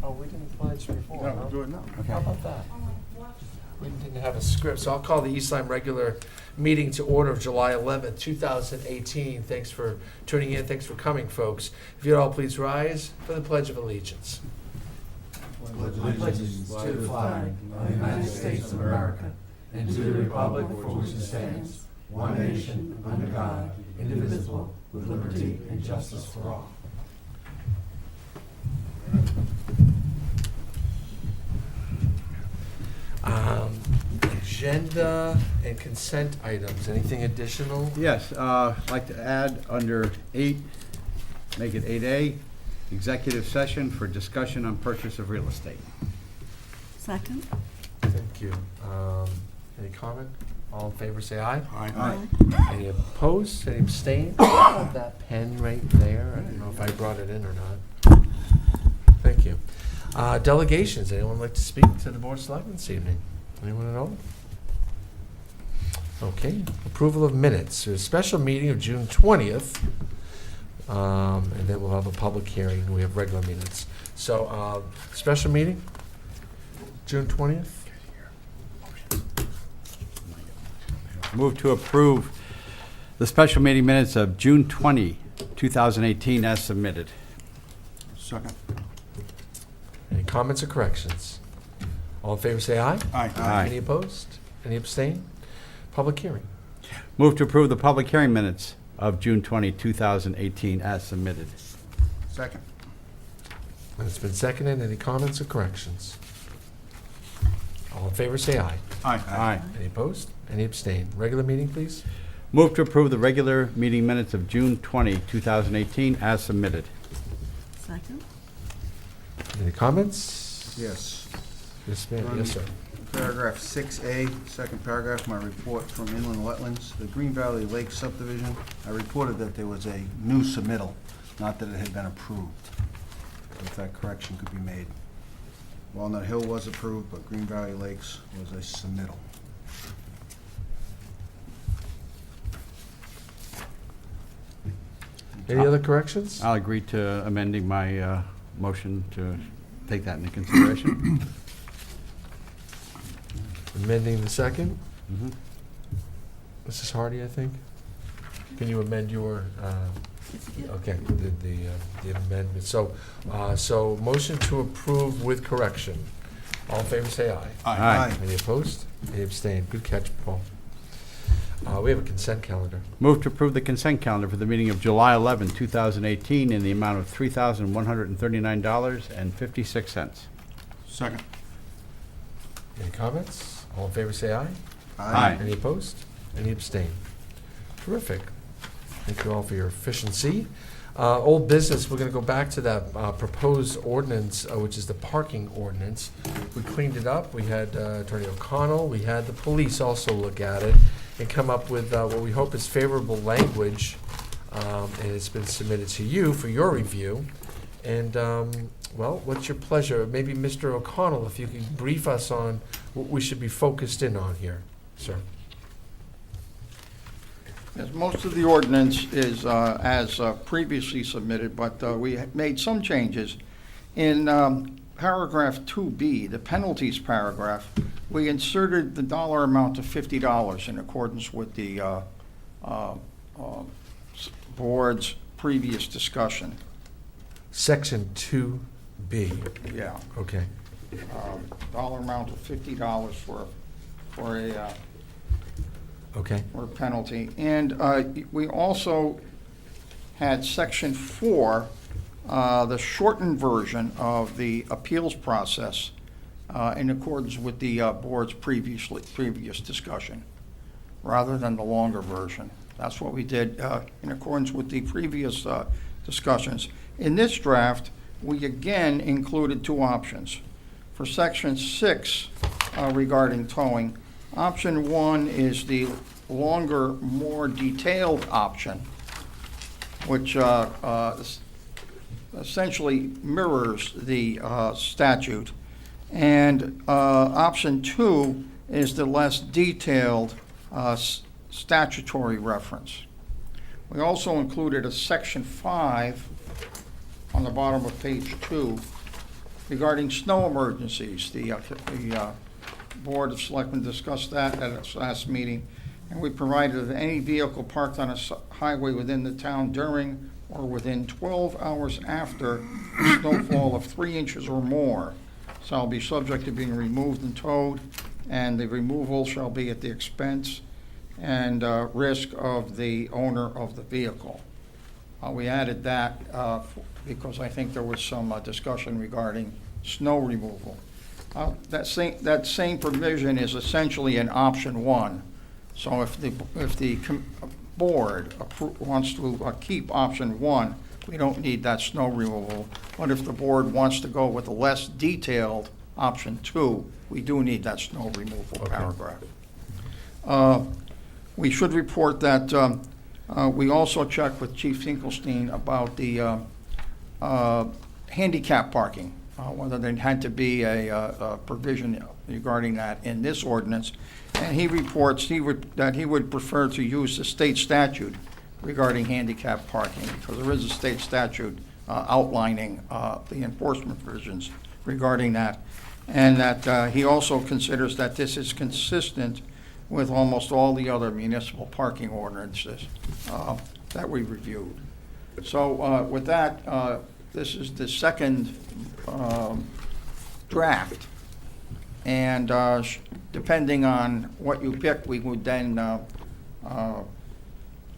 Oh, we didn't pledge before, No, huh? we'll do it now. How about that? We didn't have a script, so I'll call the East Lyme regular meeting to order of July 11th, 2018. Thanks for tuning in, thanks for coming, folks. If you'd all please rise for the Pledge of Allegiance. I pledge allegiance to the flag of the United States of America and to the republic for which it stands, one nation, under God, indivisible, with liberty and justice for all. Agenda and consent items, anything additional? Yes, I'd like to add under 8, make it 8A, executive session for discussion on purchase of real estate. Second. Thank you. Any comment? All in favor, say aye. Aye. Any opposed? Any abstain? I have that pen right there. I don't know if I brought it in or not. Thank you. Delegations. Anyone like to speak to the Board of Selectmen this evening? Anyone at all? Okay. Approval of minutes. There's a special meeting of June 20th, and then we'll have a public hearing. We have regular minutes. So, special meeting, June 20th. Move to approve the special meeting minutes of June 20, 2018 as submitted. Second. Any comments or corrections? All in favor, say aye. Aye. Any opposed? Any abstain? Public hearing. Move to approve the public hearing minutes of June 20, 2018 as submitted. Second. And it's been seconded. Any comments or corrections? All in favor, say aye. Aye. Any opposed? Any abstain? Regular meeting, please. Move to approve the regular meeting minutes of June 20, 2018 as submitted. Second. Any comments? Yes. Yes, ma'am. Yes, sir. Paragraph 6A, second paragraph, my report from inland wetlands. The Green Valley Lake subdivision, I reported that there was a new submittal, not that it had been approved. If that correction could be made. Walnut Hill was approved, but Green Valley Lakes was a submittal. Any other corrections? I'll agree to amending my motion to take that into consideration. Amending the second. Mhm. Mrs. Hardy, I think. Can you amend your, okay, the amendment. So, so motion to approve with correction. All in favor, say aye. Aye. Any opposed? Any abstain? Good catch, Paul. We have a consent calendar. Move to approve the consent calendar for the meeting of July 11, 2018 in the amount of $3,139.56. Second. Any comments? All in favor, say aye. Aye. Any opposed? Any abstain? Terrific. Thank you all for your efficiency. Old business, we're going to go back to that proposed ordinance, which is the parking ordinance. We cleaned it up. We had Attorney O'Connell. We had the police also look at it and come up with what we hope is favorable language. And it's been submitted to you for your review. And, well, what's your pleasure? Maybe Mr. O'Connell, if you could brief us on what we should be focused in on here, sir. Yes, most of the ordinance is as previously submitted, but we made some changes. In paragraph 2B, the penalties paragraph, we inserted the dollar amount to $50 in accordance with the board's previous discussion. Section 2B. Yeah, Okay. dollar amount of $50 for a Okay. or penalty. And we also had section 4, the shortened version of the appeals process in accordance with the board's previous discussion, rather than the longer version. That's what we did in accordance with the previous discussions. In this draft, we again included 2 options. For section 6 regarding towing, option 1 is the longer, more detailed option, which essentially mirrors the statute. And option 2 is the less detailed statutory reference. We also included a section 5 on the bottom of page 2, Regarding snow emergencies, the Board of Selectmen discussed that at its last meeting, and we provided that any vehicle parked on a highway within the town during or within 12 hours after a snowfall of 3 inches or more shall be subject to being removed and towed, and the removal shall be at the expense and risk of the owner of the vehicle. We added that because I think there was some discussion regarding snow removal. That same provision is essentially in option 1. So if the board wants to keep option 1, we don't need that snow removal. But if the board wants to go with a less detailed option 2, we do need that snow removal paragraph. We should report that we also checked with Chief Finkelstein about the handicap parking, whether there had to be a provision regarding that in this ordinance. And he reports that he would prefer to use the state statute regarding handicap parking, because there is a state statute outlining the enforcement provisions regarding that. And that he also considers that this is consistent with almost all the other municipal parking ordinances that we reviewed. So with that, this is the second draft. And depending on what you pick, we would then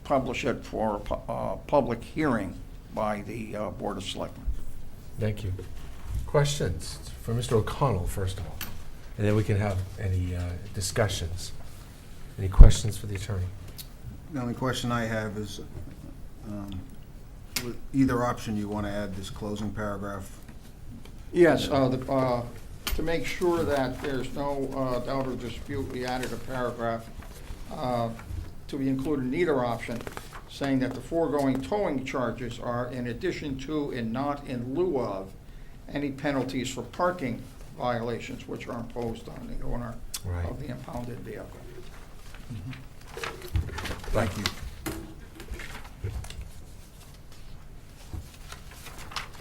publish it for a public hearing by the Board of Selectmen. Thank you. Questions for Mr. O'Connell, first of all, and then we can have any discussions. Any questions for the attorney? The only question I have is, with either option, you want to add this closing paragraph? Yes, to make sure that there's no doubt or dispute, we added a paragraph to be included in either option, saying that the foregoing towing charges are in addition to and not in lieu of any penalties for parking violations which are imposed on the owner Right. of the impounded vehicle. Thank you.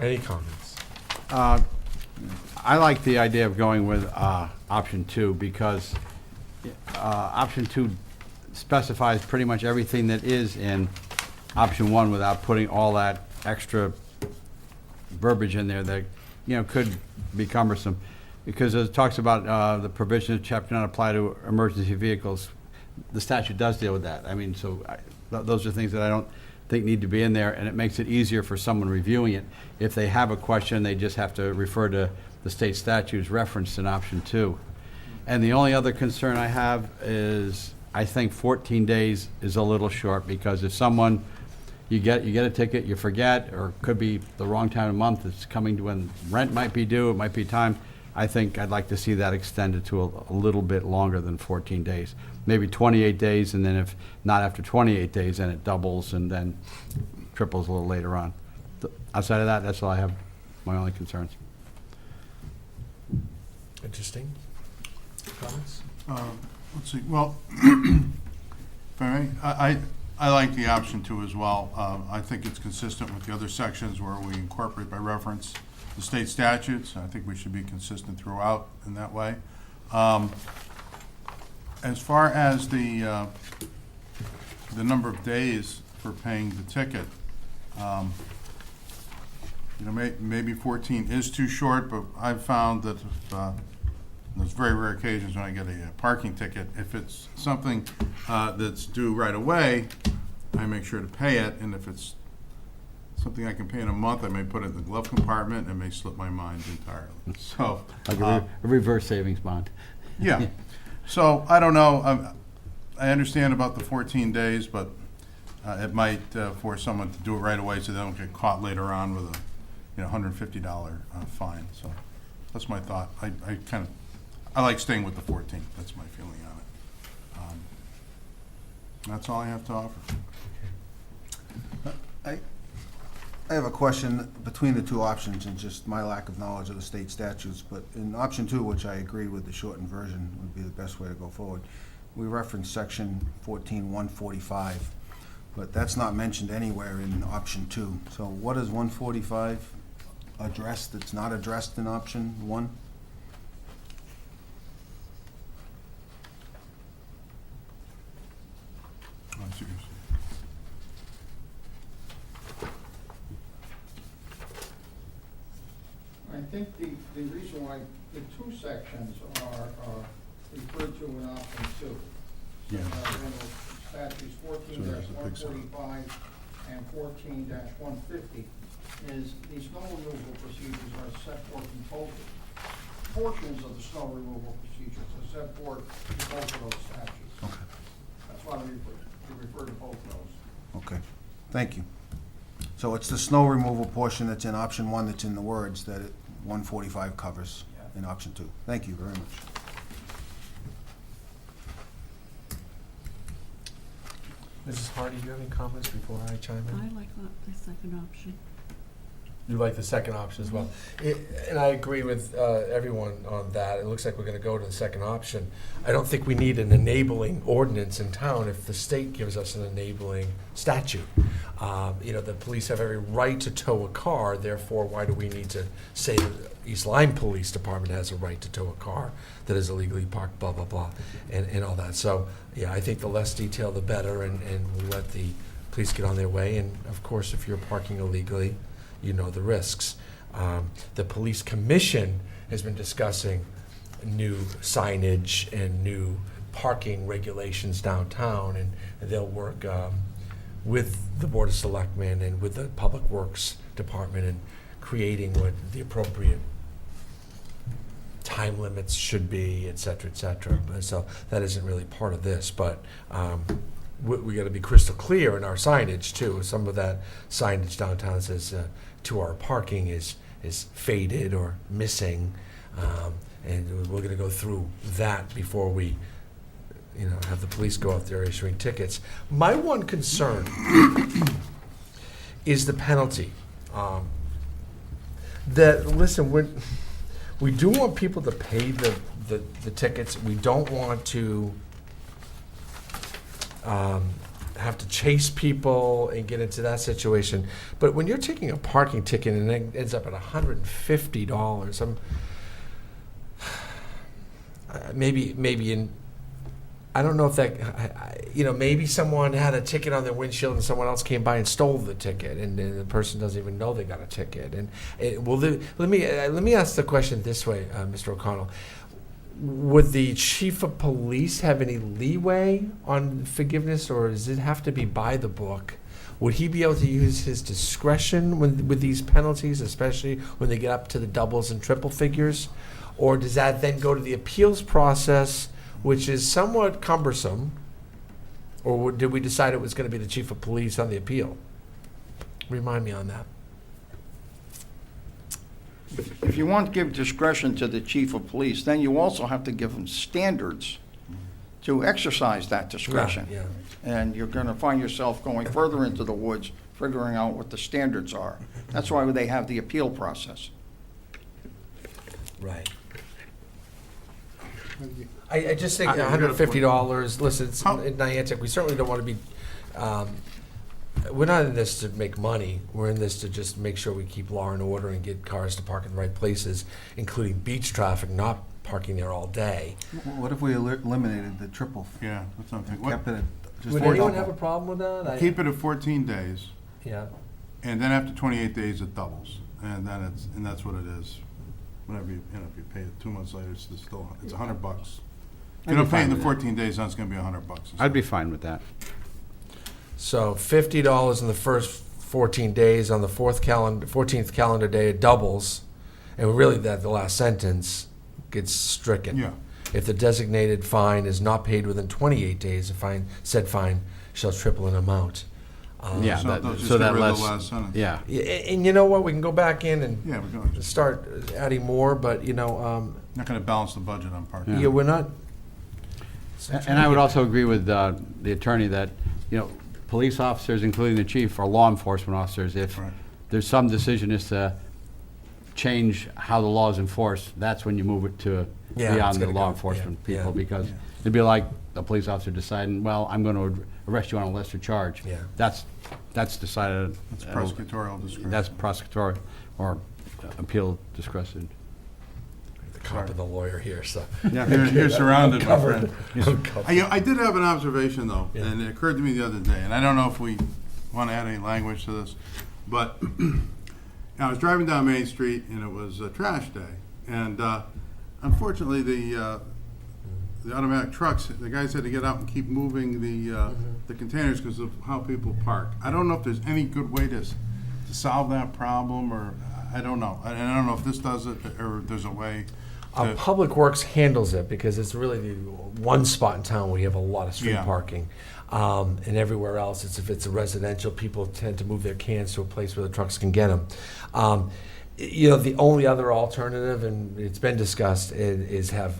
Any comments? I like the idea of going with option 2 because option 2 specifies pretty much everything that is in option 1 without putting all that extra verbiage in there that, could be cumbersome. Because it talks about the provision of chapter not apply to emergency vehicles. The statute does deal with that. I mean, so those are things that I don't think need to be in there, and it makes it easier for someone reviewing it. If they have a question, they just have to refer to the state statutes referenced in option 2. And the only other concern I have is, I think 14 days is a little short, because if someone, you get a ticket, you forget, or it could be the wrong time of month, it's coming to when rent might be due, it might be time, I think I'd like to see that extended to a little bit longer than 14 days. Maybe 28 days, and then if not after 28 days, then it doubles and then triples a little later on. Outside of that, that's all I have, my only concerns. Interesting. Comments? Let's see, well, I like the option 2 as well. I think it's consistent with the other sections where we incorporate by reference the state statutes. I think we should be consistent throughout in that way. As far as the number of days for paying the ticket, maybe 14 is too short, but I've found that there's very rare occasions when I get a parking ticket. If it's something that's due right away, I make sure to pay it, and if it's something I can pay in a month, I may put it in the glove compartment and may slip my mind entirely. So, Like a reverse savings bond. yeah. So I don't know. I understand about the 14 days, but it might force someone to do it right away so they don't get caught later on with a $150 fine. So that's my thought. I like staying with the 14. That's my feeling on it. That's all I have to offer. I have a question between the two options and just my lack of knowledge of the state statutes, but in option 2, which I agree with, the shortened version would be the best way to go forward, we reference section 14-145, but that's not mentioned anywhere in option 2. So what does 145 addressed that's not addressed in option 1? Oh, I see what you're saying. I think the reason why the two sections are referred to in option 2. Yeah. General Statutes So there's a big set. 14-145 and 14-150 is the snow removal procedures are set forth in both. Portions of the snow removal procedures are set forth in both of those statutes. Okay. That's why we refer to both of those. Okay, thank you. So it's the snow removal portion that's in option 1 that's in the words that 145 covers in option 2. Thank you very much. Mrs. Hardy, do you have any comments before I chime in? I like the second option. You like the second option as well. And I agree with everyone on that. It looks like we're going to go to the second option. I don't think we need an enabling ordinance in town if the state gives us an enabling statute. The police have every right to tow a car, therefore why do we need to say the East Lyme Police Department has a right to tow a car that is illegally parked, blah, blah, blah, and all that. So, yeah, I think the less detail, the better, and we'll let the police get on their way. And, of course, if you're parking illegally, you know the risks. The police commission has been discussing new signage and new parking regulations downtown, and they'll work with the Board of Selectmen and with the Public Works Department in creating what the appropriate time limits should be, et cetera, et cetera. So that isn't really part of this, but we got to be crystal clear in our signage too. Some of that signage downtown says to our parking is faded or missing, and we're going to go through that before we, have the police go out there issuing tickets. My one concern is the penalty. We do want people to pay the tickets. We don't want to have to chase people and get into that situation. But when you're taking a parking ticket and it ends up at $150, I don't know if that, maybe someone had a ticket on their windshield and someone else came by and stole the ticket, and the person doesn't even know they got a ticket. And let me ask the question this way, Mr. O'Connell. Would the chief of police have any leeway on forgiveness, or does it have to be by the book? Would he be able to use his discretion with these penalties, especially when they get up to the doubles and triple figures? Or does that then go to the appeals process, which is somewhat cumbersome? Or did we decide it was going to be the chief of police on the appeal? Remind me on that. If you want to give discretion to the chief of police, then you also have to give them standards to exercise that discretion. Yeah. And you're going to find yourself going further into the woods, figuring out what the standards are. That's why they have the appeal process. Right. I just think $150, listen, it's Niantic, we certainly don't want to be, we're not in this to make money. We're in this to just make sure we keep law and order and get cars to park in the right places, including beach traffic, not parking there all day. What if we eliminated the triple? Yeah, that's something. And kept it at just Would four anyone double? have a problem with that? Keep it at 14 days, Yeah. and then after 28 days, it doubles. And then that's what it is. Whenever if you pay it 2 months later, it's $100. If you don't pay in the 14 days, then it's going to be $100. I'd be fine with that. So $50 in the first 14 days. On the 14th calendar day, it doubles. And really, the last sentence gets stricken. Yeah. If the designated fine is not paid within 28 days, said fine shall triple in amount. Yeah, So that- they'll just so get that rid of lets- the last sentence. Yeah. And you know what? We can go back in and Yeah, we're going to. start adding more, but, Not going to balance the budget on parking. yeah, we're not. And I would also agree with the attorney that, police officers, including the chief, are law enforcement officers. If Right. there's some decision is to change how the law is enforced, that's when you move it to Yeah, it's beyond the gotta law go, enforcement yeah, people, yeah. because it'd be like a police officer deciding, well, I'm going to arrest you on a lesser charge. Yeah. That's decided. It's prosecutorial discretion. That's prosecutorial or appeal discretion. The cop and the lawyer here, so. You're surrounded, my friend. I'm covered. I did have an observation, though, Yeah. and it occurred to me the other day, and I don't know if we want to add any language to this, but I was driving down Main Street, and it was a trash day, and unfortunately, the automatic trucks, the guys had to get out and keep moving the containers because of how people park. I don't know if there's any good way to solve that problem, or I don't know. And I don't know if this does it, or if there's a way. Public Works handles it because it's really the one spot in town where you have a lot of street Yeah. parking. And everywhere else, if it's a residential, people tend to move their cans to a place where the trucks can get them. The only other alternative, and it's been discussed, is have,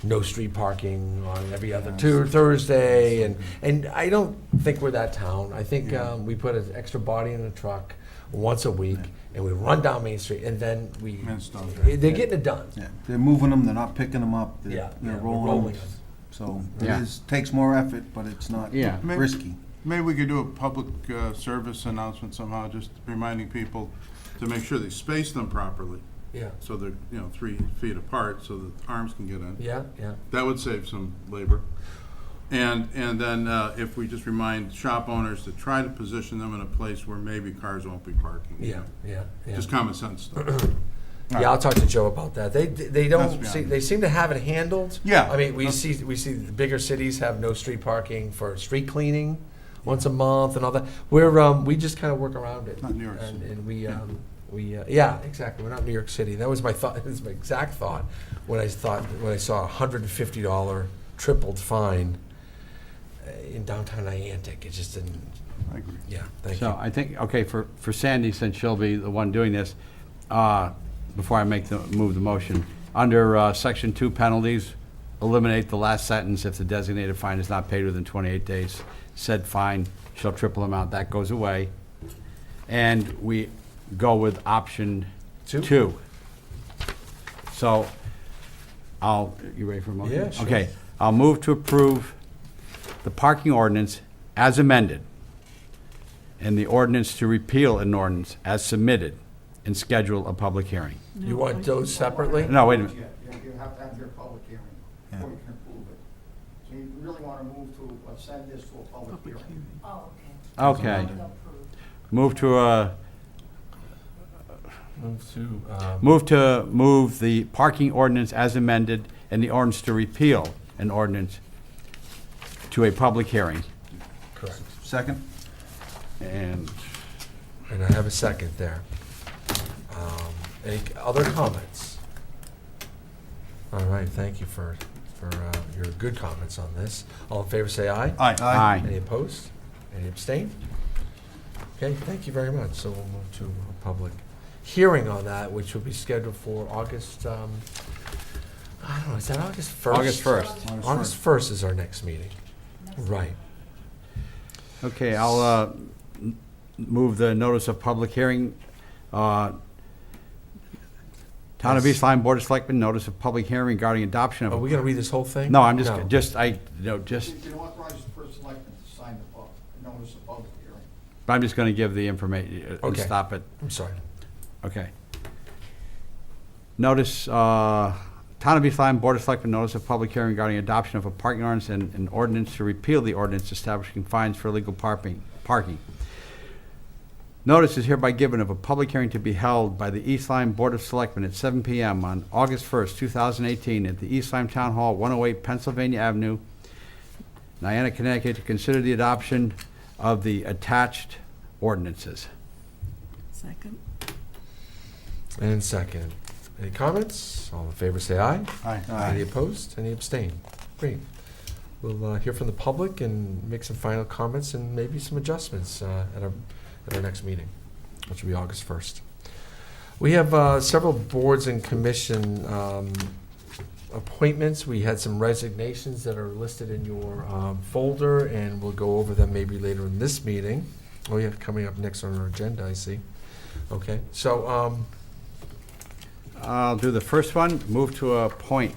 no street parking on every other Thursday. And I don't think we're that town. I think we put an extra body in the truck once a week, and we run down Main Street, and then And stuff. they're getting it done. Yeah, they're moving them, they're not picking them up, Yeah, they're yeah, we're rolling rolling them. them. So Yeah. takes more effort, but it's not Yeah. risky. Maybe we could do a public service announcement somehow, just reminding people to make sure they space them properly, Yeah, so they're, 3 feet apart, so that arms can get in. yeah. That would save some labor. And then if we just remind shop owners to try to position them in a place where maybe cars won't be parking. Yeah. Just common sense stuff. Yeah, I'll talk to Joe about that. They That's don't beyond see, me. they seem to have it handled. Yeah. I mean, we see the bigger cities have no street parking for street cleaning once a month and all that. We just kind of work around it. Not New York And, City. and yeah, exactly. We're not New York City. That was my thought. It was my exact thought when I saw a $150 tripled fine in downtown Niantic. It just didn't. I agree. Yeah, thank So you. I think, okay, for Sandy, since she'll be the one doing this, before I move the motion, under Section 2 penalties, eliminate the last sentence: if the designated fine is not paid within 28 days, said fine shall triple amount. That goes away. And we go with option Two? 2. So you ready for a motion? Yeah, sure. Okay, I'll move to approve the parking ordinance as amended, and the ordinance to repeal an ordinance as submitted, and schedule a public hearing. You No, want I- those separately? No, wait a minute. You have to have your public hearing before you can approve it. So you really want to move to send this to a public Public hearing. hearing. Oh, okay. Okay. Approved. Move to Move to, move the parking ordinance as amended and the ordinance to repeal an ordinance to a public hearing. correct. Second? And And I have a second there. Any other comments? All right, thank you for your good comments on this. All in favor, say aye. Aye. Any opposed? Any abstain? Okay, thank you very much. So we'll move to a public hearing on that, which will be scheduled for August, I don't know, is that August 1st? August 1st. August 1st is our next meeting. Right. Okay, I'll move the notice of public hearing. Town of East Lyme Board of Selectmen, notice of public hearing regarding adoption of. Are we going to read this whole thing? No, I'm No. just You can authorize the first selectman to sign the notice of public hearing. I'm just going to give the information and Okay. stop it. I'm sorry. Okay. Notice, Town of East Lyme Board of Selectmen, notice of public hearing regarding adoption of a parking ordinance and an ordinance to repeal the ordinance establishing fines for illegal parking. Notice is hereby given of a public hearing to be held by the East Lyme Board of Selectmen at 7 p.m. on August 1st, 2018, at the East Lyme Town Hall, 108 Pennsylvania Avenue, Niantic, Connecticut, to consider the adoption of the attached ordinances. Second. And second. Any comments? All in favor, say aye. Aye. Any opposed? Any abstain? Great. We'll hear from the public and make some final comments and maybe some adjustments at our next meeting, which will be August 1st. We have several boards and commission appointments. We had some resignations that are listed in your folder, and we'll go over them maybe later in this meeting. Oh, yeah, coming up next on our agenda, I see. Okay, so, I'll do the first one. Move to appoint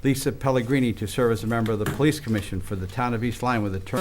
Lisa Pellegrini to serve as a member of the Police Commission for the Town of East Lyme with a term